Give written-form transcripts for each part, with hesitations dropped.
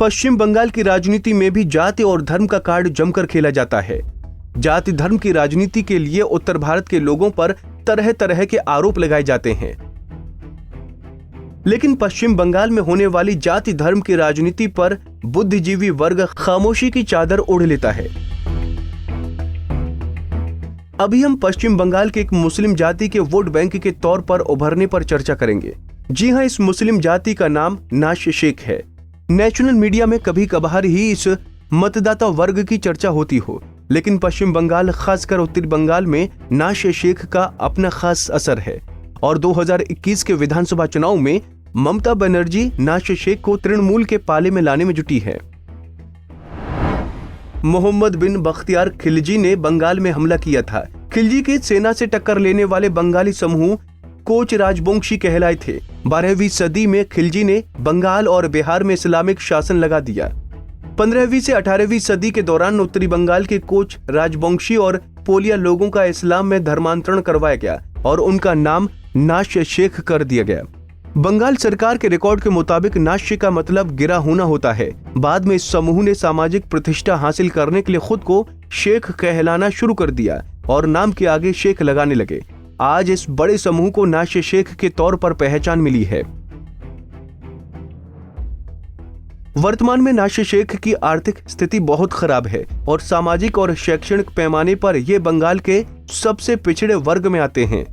पश्चिम बंगाल की राजनीति में भी जाति और धर्म का कार्ड जमकर खेला जाता है। जाति धर्म की राजनीति के लिए उत्तर भारत के लोगों पर तरह तरह के आरोप लगाए जाते हैं, लेकिन पश्चिम बंगाल में होने वाली जाति धर्म की राजनीति पर बुद्धिजीवी वर्ग खामोशी की चादर ओढ़ लेता है। अभी हम पश्चिम बंगाल के एक मुस्लिम जाति के वोट बैंक के तौर पर उभरने पर चर्चा करेंगे। जी हां, इस मुस्लिम जाति का नाम नाश शेख है। नेशनल मीडिया में कभी कभार ही इस मतदाता वर्ग की चर्चा होती हो, लेकिन पश्चिम बंगाल, खासकर उत्तरी बंगाल में नाश शेख का अपना खास असर है और 2021 के विधानसभा चुनाव में ममता बनर्जी नाश शेख को तृणमूल के पाले में लाने में जुटी है। मोहम्मद बिन बख्तियार खिलजी ने बंगाल में हमला किया था। खिलजी की सेना से टक्कर लेने वाले बंगाली समूह कोच राजवंशी कहलाए थे। 12वीं सदी में खिलजी ने बंगाल और बिहार में इस्लामिक शासन लगा दिया। 15वीं से 18वीं सदी के दौरान उत्तरी बंगाल के कोच राजवंशी और पोलिया लोगों का इस्लाम में धर्मांतरण करवाया गया और उनका नाम नाश शेख कर दिया गया। बंगाल सरकार के रिकॉर्ड के मुताबिक नाश का मतलब गिरा होना होता है। बाद में इस समूह ने सामाजिक प्रतिष्ठा हासिल करने के लिए खुद को शेख कहलाना शुरू कर दिया और नाम के आगे शेख लगाने लगे। आज इस बड़े समूह को नाश शेख के तौर पर पहचान मिली है। वर्तमान में नाश शेख की आर्थिक स्थिति बहुत खराब है और सामाजिक और शैक्षणिक पैमाने पर ये बंगाल के सबसे पिछड़े वर्ग में आते हैं।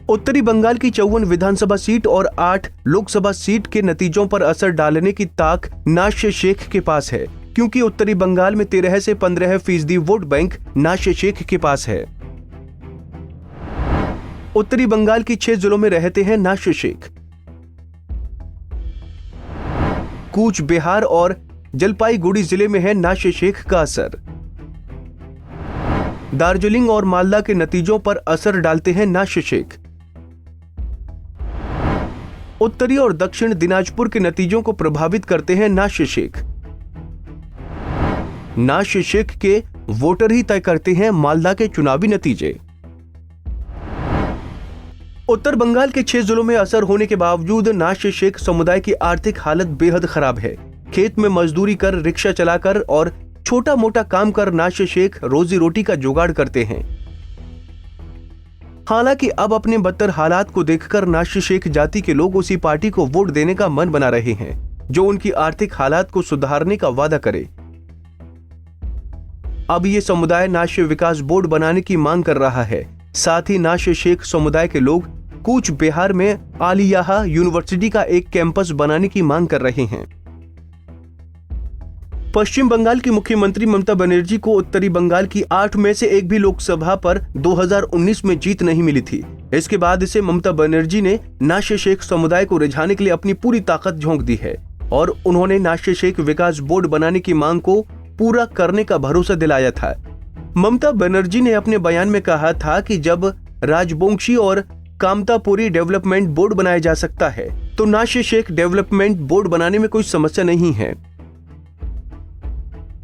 उत्तरी बंगाल की 54 विधानसभा सीट और 8 लोकसभा सीट के नतीजों पर असर डालने की ताक नाश शेख के पास है, क्योंकि उत्तरी बंगाल में 13 से 15% वोट बैंक नाश शेख के पास है। उत्तरी बंगाल की 6 जिलों में रहते हैं नाश शेख। कूच बिहार और जलपाईगुड़ी जिले में है नाश शेख का असर। दार्जिलिंग और मालदा के नतीजों पर असर डालते हैं नाश शेख। उत्तरी और दक्षिण दिनाजपुर के नतीजों को प्रभावित करते हैं नाश शेख। नाश शेख के वोटर ही तय करते हैं मालदा के चुनावी नतीजे। उत्तर बंगाल के 6 जिलों में असर होने के बावजूद नाश शेख समुदाय की आर्थिक हालत बेहद खराब है। खेत में मजदूरी कर, रिक्शा चलाकर और छोटा मोटा काम कर नाश शेख रोजी रोटी का जुगाड़ करते हैं। हालांकि अब अपने बदतर हालात को देखकर नाश शेख जाति के लोग उसी पार्टी को वोट देने का मन बना रहे हैं जो उनकी आर्थिक हालात को सुधारने का वादा करे। अब ये समुदाय नाश विकास बोर्ड बनाने की मांग कर रहा है। साथ ही नाश शेख समुदाय के लोग कूच बिहार में आलियाह यूनिवर्सिटी का एक कैंपस बनाने की मांग कर रहे हैं। पश्चिम बंगाल की मुख्यमंत्री ममता बनर्जी को उत्तरी बंगाल की 8 में से एक भी लोकसभा पर 2019 में जीत नहीं मिली थी। इसके बाद से ममता बनर्जी ने नाश शेख समुदाय को रिझाने के लिए अपनी पूरी ताकत झोंक दी है और उन्होंने नाश शेख विकास बोर्ड बनाने की मांग को पूरा करने का भरोसा दिलाया था। ममता बनर्जी ने अपने बयान में कहा था कि जब राजवंशी और कामतापुरी डेवलपमेंट बोर्ड बनाया जा सकता है तो नाश शेख डेवलपमेंट बोर्ड बनाने में कोई समस्या नहीं है।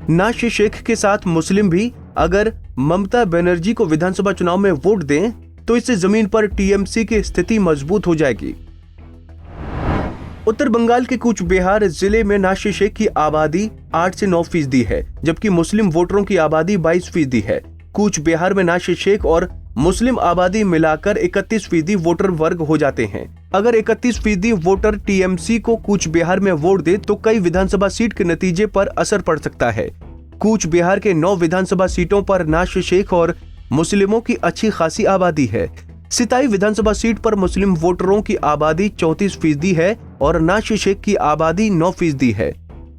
नाश शेख के साथ मुस्लिम भी अगर ममता बनर्जी को विधानसभा चुनाव में वोट दें तो इससे जमीन पर टीएमसी की स्थिति मजबूत हो जाएगी। उत्तर बंगाल के कूच बिहार जिले में नाश शेख की आबादी 8 से 9% है, जबकि मुस्लिम वोटरों की आबादी 22% है। कूच बिहार में नाश शेख और मुस्लिम आबादी मिलाकर 31% वोटर वर्ग हो जाते हैं। अगर 31% वोटर टीएमसी को कूच बिहार में वोट दे तो कई विधानसभा सीट के नतीजे पर असर पड़ सकता है। कूच बिहार के 9 विधानसभा सीटों पर नाश शेख और मुस्लिमों की अच्छी खासी आबादी है। सिताई विधानसभा सीट पर मुस्लिम वोटरों की आबादी 34% है और नाश शेख की आबादी 9% है।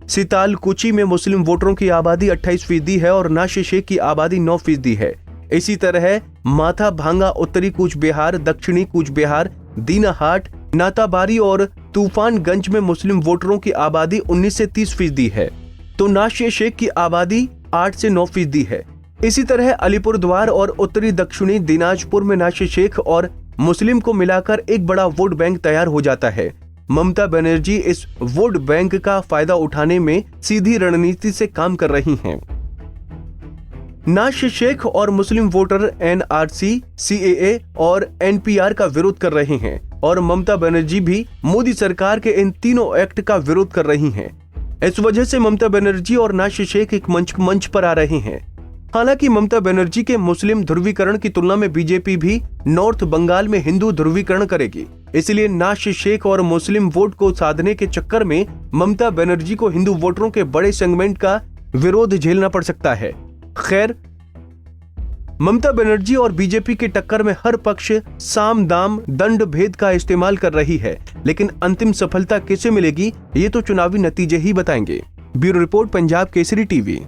सिताल कुची में मुस्लिम वोटरों की आबादी 28% है और नाश शेख की आबादी 9% है। इसी तरह माथा भांगा, उत्तरी कूच बिहार, दक्षिणी कूच बिहार, दीनाहाट, नाताबारी और तूफानगंज में मुस्लिम वोटरों की आबादी 19 से 30% है तो नाश शेख की आबादी 8 से 9% है। इसी तरह अलीपुरद्वार और उत्तरी दक्षिणी दिनाजपुर में नाश शेख और मुस्लिम को मिलाकर एक बड़ा वोट बैंक तैयार हो जाता है। ममता बनर्जी इस वोट बैंक का फायदा उठाने में सीधी रणनीति से काम कर रही हैं। नाशिद शेख और मुस्लिम वोटर एनआरसी, सीएए और एनपीआर का विरोध कर रहे हैं और ममता बनर्जी भी मोदी सरकार के इन तीनों एक्ट का विरोध कर रही हैं। इस वजह से ममता बनर्जी और नाशिद शेख एक मंच पर आ रहे हैं। हालांकि ममता बनर्जी के मुस्लिम ध्रुवीकरण की तुलना में बीजेपी भी नॉर्थ बंगाल में हिंदू ध्रुवीकरण करेगी, इसलिए नाशिद शेख और मुस्लिम वोट को साधने के चक्कर में ममता बनर्जी को हिंदू वोटरों के बड़े सेगमेंट का विरोध झेलना पड़ सकता है। खैर, ममता बनर्जी और बीजेपी की टक्कर में हर पक्ष साम दाम दंड भेद का इस्तेमाल कर रही है, लेकिन अंतिम सफलता किसे मिलेगी ये तो चुनावी नतीजे ही बताएंगे। Bureau report, Punjab Kesari TV.